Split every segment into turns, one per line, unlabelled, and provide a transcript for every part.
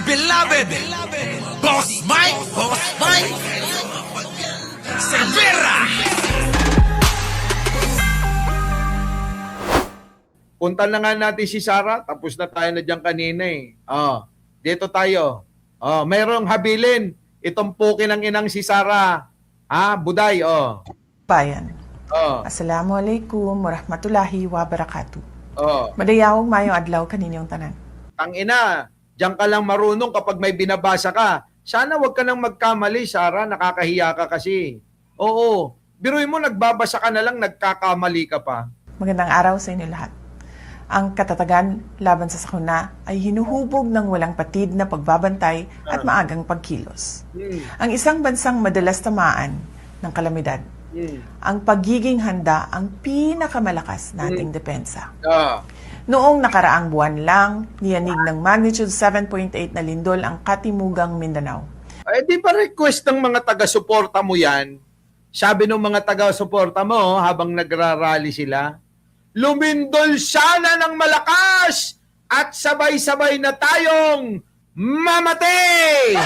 beloved, Boss Mike Cervera.
Punta na nga natin si Sarah, tapos na tayo na dyan kanina eh. Dito tayo. Mayroong habilin. Itong puki ng inang si Sarah. Buday,
Bayan.
Oh.
Assalamualaikum warahmatullahi wabarakatuh.
Oh.
Madayawag mayong adlaw kaninyong tanan.
Tangina, diyan ka lang marunong kapag may binabasa ka. Sana wag ka nang magkamali, Sarah. Nakakahiya ka kasi. Oo. Biruin mo, nagbabasa ka na lang, nagkakamali ka pa.
Magandang araw sa inyo lahat. Ang katatagan laban sa sakuna ay hinuhubog ng walang patid na pagbabantay at maagang pagkilos. Ang isang bansang madalas tamaan ng kalamidad. Ang pagiging handa ang pinakamalakas nating depensa. Noong nakaraang buwan lang, niyanig ng magnitude 7.8 na lindol ang katimugang Mindanao.
Di ba request ng mga taga-suporta mo yan? Sabi ng mga taga-suporta mo habang nagrarally sila, lumindol sana ng malakas at sabay-sabay na tayong mamatay!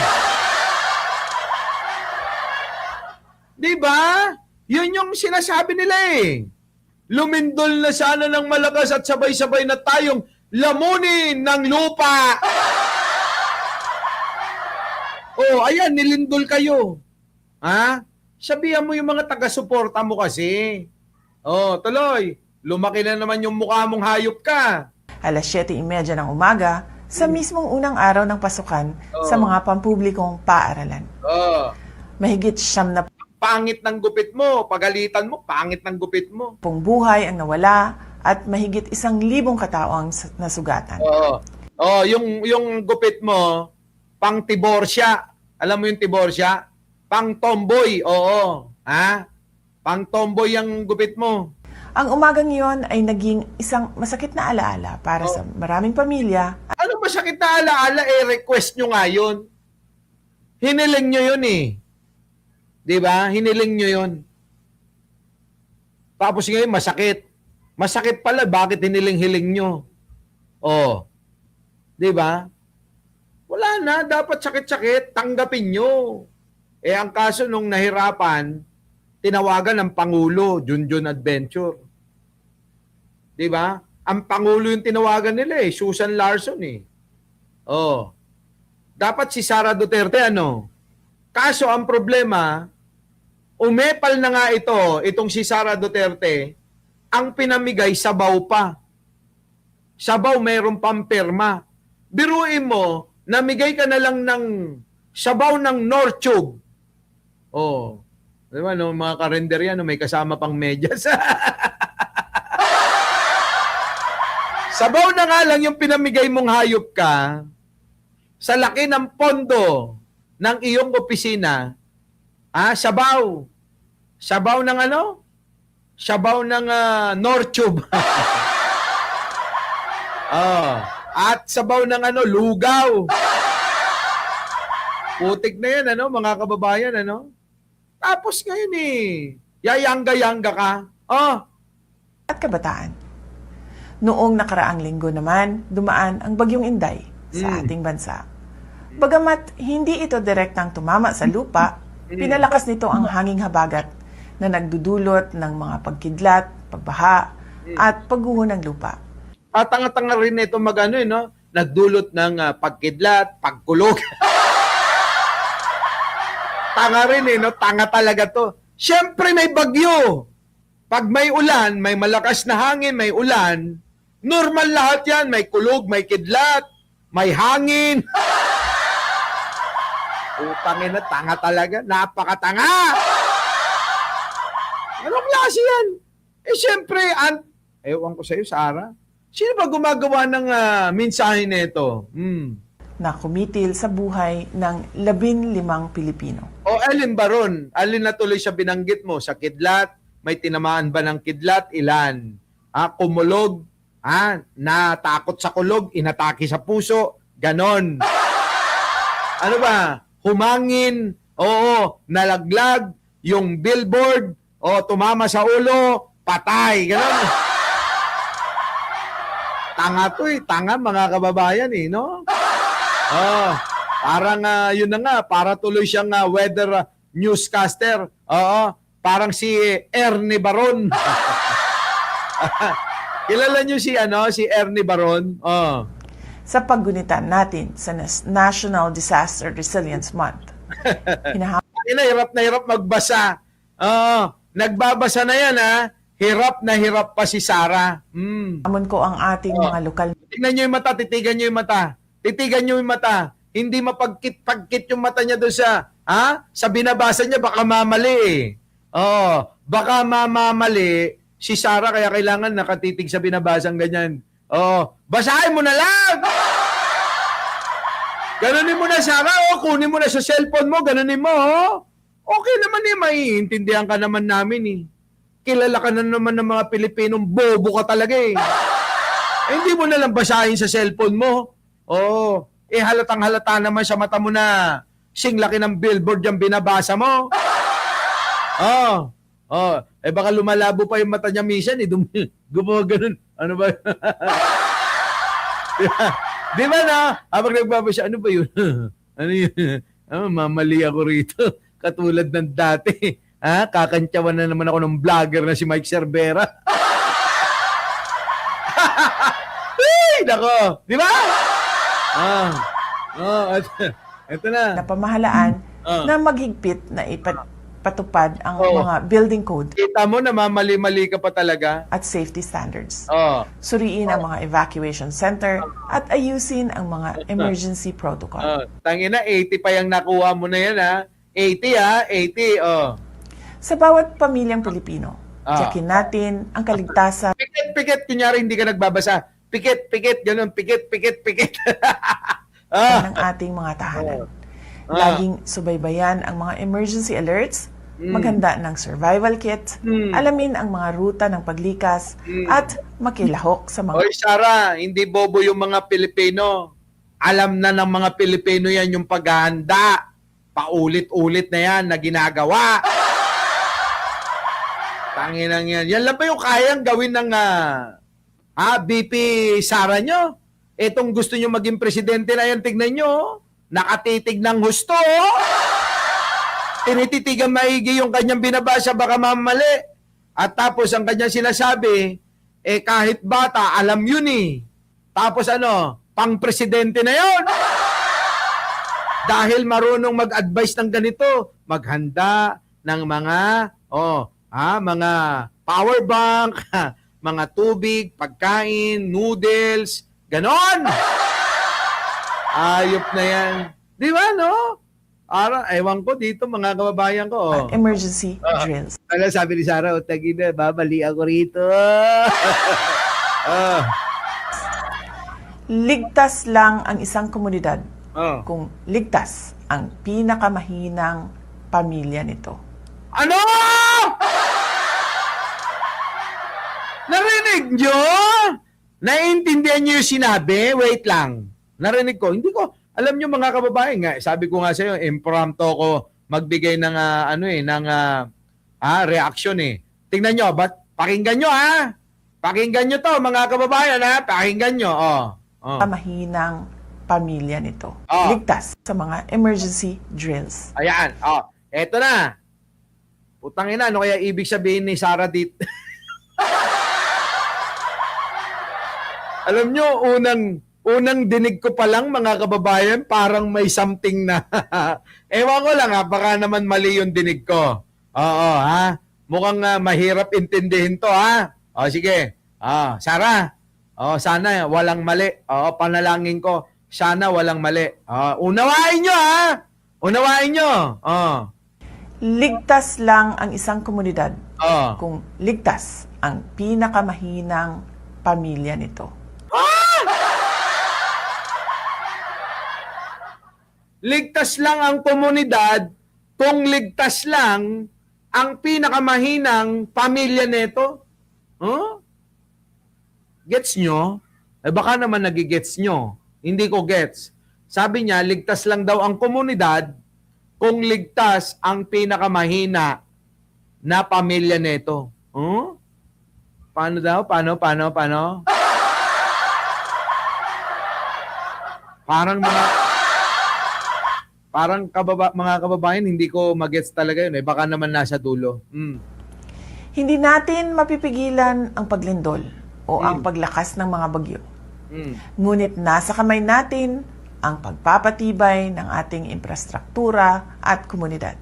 Di ba? Yun yung sinasabi nila eh. Lumindol na sana ng malakas at sabay-sabay na tayong lamunin ng lupa. Ayan, nilindol kayo. Sabihan mo yung mga taga-suporta mo kasi. Tuloy. Lumaki na naman yung mukha mong hayop ka.
Alas 7:30 ng umaga, sa mismong unang araw ng pasukan sa mga pampublikong paaralan. Mahigit 9 na
Pangit ng gupit mo. Pagalitan mo, pangit ng gupit mo.
pong buhay ang nawala at mahigit 1,000 katao ang nasugatan.
Yung gupit mo, pang tiborsya. Alam mo yung tiborsya? Pang tomboy, Pang tomboy ang gupit mo.
Ang umagang iyon ay naging isang masakit na alaala para sa maraming pamilya.
Ano ba sakit na alaala? Request nyo nga yun. Hiniling nyo yun eh. Di ba? Hiniling nyo yun. Tapos ngayon, masakit. Masakit pala, bakit hiniling-hiling nyo? Di ba? Wala na, dapat sakit-sakit, tanggapin nyo. Ang kaso nung nahirapan, tinawagan ng Pangulo, Junjun Adventure. Di ba? Ang Pangulo yung tinawagan nila Susan Larson Dapat si Sara Duterte Kaso ang problema, umepal na nga itong si Sara Duterte, ang pinamigay sabaw pa. Sabaw mayroong pampirma. Biruin mo, namigay ka na lang ng sabaw ng Nortube. Diba, mga karender yan, may kasama pang medyas. Sabaw na nga lang yung pinamigay mong hayop ka sa laki ng pondo ng iyong opisina. Sabaw. Sabaw ng Sabaw ng Nortube. At sabaw ng lugaw. Putik na yan, mga kababayan, Tapos ngayon yayangga-yangga ka.
At kabataan. Noong nakaraang linggo naman, dumaan ang Bagyong Inday sa ating bansa. Bagamat hindi ito direktang tumama sa lupa, pinalakas nito ang hanging habagat na nagdudulot ng mga pagkidlat, pagbaha, at pagguho ng lupa.
Tanga-tanga rin ito nagdulot ng pagkidlat, pagkulog. Tanga rin tanga talaga to. Siyempre may bagyo. Pag may ulan, may malakas na hangin, may ulan, normal lahat yan. May kulog, may kidlat, may hangin. Utangin na, tanga talaga. Napakatanga. Anong klase yan? Siyempre, ewan ko sa'yo, Sarah. Sino ba gumagawa ng mensahe nito?
Na kumitil sa buhay ng 15 Pilipino.
Alin ba ron? Alin na tuloy sa binanggit mo? Sa kidlat? May tinamaan ba ng kidlat? Ilan? Kumulog? Natakot sa kulog? Inatake sa puso? Ganon. Ano ba? Humangin? Nalaglag? Yung billboard? Tumama sa ulo? Patay? Ganon. Tanga to Tanga mga kababayan no? Oh, parang yun na nga, para tuloy siyang weather newscaster. Oo, parang si Ernie Baron. Kilala niyo si Ernie Baron? Oh.
Sa paggunitan natin sa National Disaster Resilience Month, hinahamon
Na hirap magbasa. Oo, nagbabasa na yan Hirap na hirap pa si Sarah.
ko ang ating mga lokal
Tignan niyo yung mata, titigan niyo yung mata. Titigan niyo yung mata. Hindi mapagkit-pagkit yung mata niya doon sa binabasa niya, baka mamali Oh, baka mamamali si Sarah, kaya kailangan nakatitig sa binabasang ganyan. Oh, basahin mo na lang! Ganunin mo na, Sarah. Kunin mo na sa cellphone mo. Ganunin mo, Okay naman maiintindihan ka naman namin Kilala ka na naman ng mga Pilipinong bobo ka talaga hindi mo na lang basahin sa cellphone mo. Halatang halata naman sa mata mo na singlaki ng billboard yung binabasa mo. Baka lumalabo pa yung mata niya minsan gumawa ganun. Ano ba? Di ba habang nagbabasa, ano ba yun? Ano yun? Mamali ako rito. Katulad ng dati. Kakantyawan na naman ako ng vlogger na si Mike Cervera. Hey, nako. Di ba? Ito na.
na pamahalaan na maghigpit na ipatupad ang mga building code
Kita mo na mamali-mali ka pa talaga.
at safety standards.
Suriin
Suriin ang mga evacuation center at ayusin ang mga emergency protocol.
Tangina, 80 pa yung nakuha mo na yan 80 80
Sa bawat pamilyang Pilipino, tiyakin natin ang kaligtasan
Pikit, kunyari hindi ka nagbabasa. Pikit, ganun, pikit.
ng ating mga tahanan. Laging subaybayan ang mga emergency alerts, maghanda ng survival kit, alamin ang mga ruta ng paglikas, at makilahok sa mga
Oy, Sarah, hindi bobo yung mga Pilipino. Alam na ng mga Pilipino yan yung paghahanda. Paulit-ulit na yan na ginagawa. Tanginang yan. Yan lang ba yung kayang gawin ng BP Sara nyo? Etong gusto nyo maging presidente na yan, tignan nyo. Nakatitig ng husto. Tinititigan maigi yung kanyang binabasa, baka mamali. At tapos ang kanyang sinasabi, kahit bata, alam yun Tapos pang presidente na yon. Dahil marunong mag-advise ng ganito, maghanda ng mga mga power bank, mga tubig, pagkain, noodles, ganon. Ayop na yan. Di ba, ewan ko dito, mga kababayan ko.
emergency drills.
Sabi ni Sarah, tagina, babali ako rito.
Ligtas lang ang isang komunidad kung ligtas ang pinakamahinang pamilya nito.
Ano? Narinig nyo? Naiintindihan nyo yung sinabi? Wait lang. Narinig ko. Hindi ko. Alam nyo mga kababayan nga, sabi ko nga sa iyo, impromptu ko magbigay ng reaction Tingnan nyo, pakinggan nyo Pakinggan nyo to mga kababayan pakinggan nyo.
Mahinang pamilya nito.
Oh.
Ligtas sa mga emergency drills.
Ayan. Eto na. Putang ina, ano kaya ibig sabihin ni Sarah dito? Alam nyo, unang dinig ko pa lang mga kababayan, parang may something na. Ewan ko lang baka naman mali yung dinig ko. Mukhang mahirap intindihin to sige. Sarah, sana walang mali. Panalangin ko, sana walang mali. Unawain nyo Unawain nyo.
Ligtas lang ang isang komunidad kung ligtas ang pinakamahinang pamilya nito.
Ligtas lang ang komunidad kung ligtas lang ang pinakamahinang pamilya nito. Gets nyo? Baka naman nagigets nyo. Hindi ko gets. Sabi niya, ligtas lang daw ang komunidad kung ligtas ang pinakamahina na pamilya nito. Paano daw? Paano? Parang mga Parang mga kababayan, hindi ko magets talaga yun. Baka naman nasa dulo.
Hindi natin mapipigilan ang paglindol o ang paglakas ng mga bagyo. Ngunit nasa kamay natin ang pagpapatibay ng ating infrastruktura at komunidad.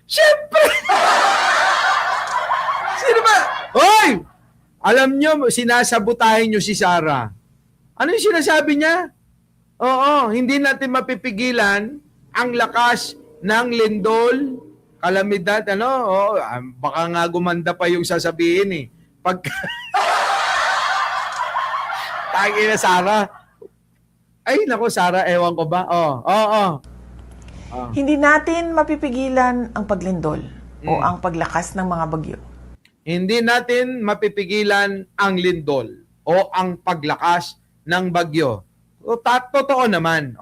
Siyempre! Sino ba? Hoy! Alam nyo, sinasabotahin nyo si Sarah. Ano yung sinasabi niya? Oo, hindi natin mapipigilan ang lakas ng lindol, kalamidad, baka nga gumanda pa yung sasabihin eh. Pag Tagi na Sarah. Ay, nako Sarah, ewan ko ba?
Hindi natin mapipigilan ang paglindol o ang paglakas ng mga bagyo.
Hindi natin mapipigilan ang lindol o ang paglakas ng bagyo. Totoo naman.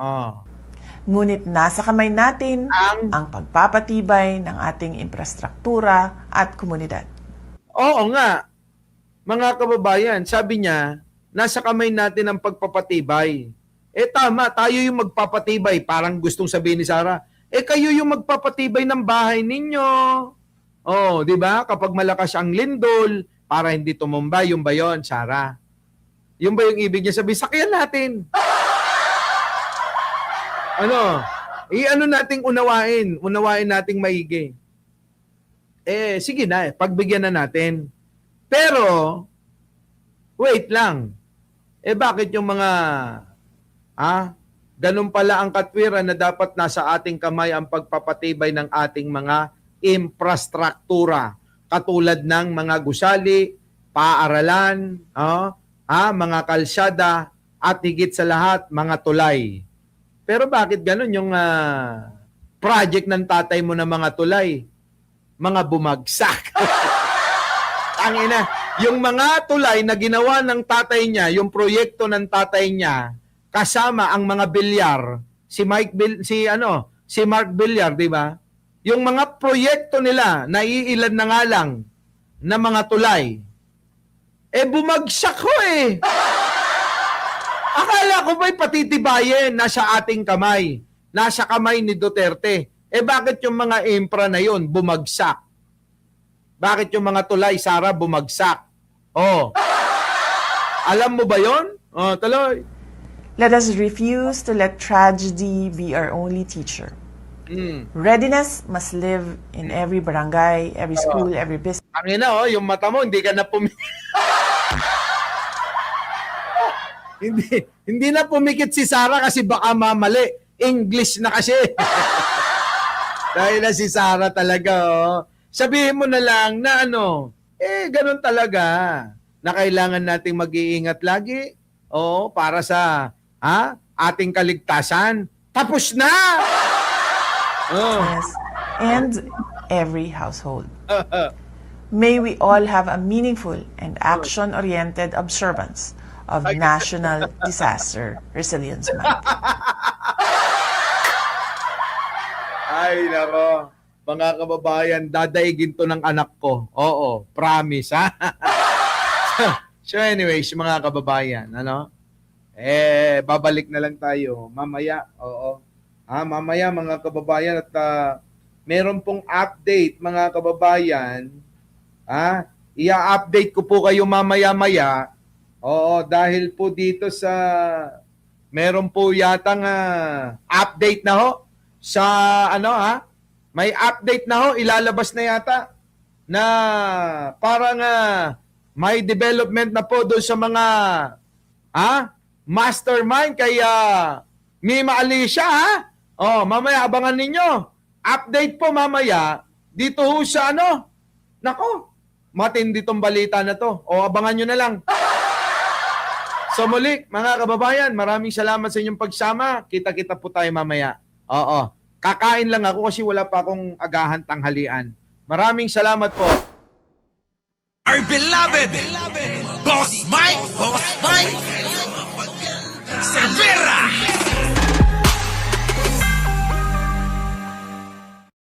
Ngunit nasa kamay natin ang pagpapatibay ng ating infrastruktura at komunidad.
Oo nga. Mga kababayan, sabi niya, nasa kamay natin ang pagpapatibay. Tama, tayo yung magpapatibay. Parang gustong sabihin ni Sarah, kayo yung magpapatibay ng bahay ninyo. Di ba? Kapag malakas ang lindol, para hindi tumumba, yung ba yun, Sarah? Yung ba yung ibig niya sabihin? Sakyan natin. Nating unawain. Unawain nating maigi. Sige na, pagbigyan na natin. Pero, wait lang. Bakit yung mga, ganun pala ang katwiran na dapat nasa ating kamay ang pagpapatibay ng ating mga infrastruktura. Katulad ng mga gusali, paaralan, mga kalsada, at higit sa lahat, mga tulay. Pero bakit ganun yung project ng tatay mo na mga tulay? Mga bumagsak. Tangina, yung mga tulay na ginawa ng tatay niya, yung proyekto ng tatay niya, kasama ang mga bilyar, si Mark Bilyar, di ba? Yung mga proyekto nila, naiilan na nga lang na mga tulay, bumagsak ho eh. Akala ko ba'y patitibayin, nasa ating kamay, nasa kamay ni Duterte. Bakit yung mga infra na yun bumagsak? Bakit yung mga tulay, Sarah, bumagsak? Alam mo ba yun? Tuloy.
Let us refuse to let tragedy be our only teacher. Readiness must live in every barangay, every school, every business.
Ang yung mata mo, hindi ka na hindi na pumikit si Sarah kasi baka mamali. English na kasi. Dahil na si Sarah talaga, Sabihin mo na lang na ganun talaga. Na kailangan nating mag-iingat lagi. Para sa ating kaligtasan. Tapos na!
Yes. And every household. May we all have a meaningful and action-oriented observance of National Disaster Resilience Month.
Ay, nako. Mga kababayan, dadaigin to ng anak ko. Oo, promise, ha? So anyways, mga kababayan, babalik na lang tayo mamaya. Oo. Mamaya mga kababayan at meron pong update mga kababayan. Ia-update ko po kayo mamaya-maya. Oo, dahil po dito sa meron po yatang update na ho sa may update na ho, ilalabas na yata na parang may development na po doon sa mga mastermind kaya Mima Alicia, mamaya abangan ninyo. Update po mamaya dito ho sa Nako, matindi tong balita na to. Abangan nyo na lang. So muli, mga kababayan, maraming salamat sa inyong pagsama. Kita-kita po tayo mamaya. Kakain lang ako kasi wala pa akong agahan tanghalian. Maraming salamat po.
Our beloved Boss Mike Cervera.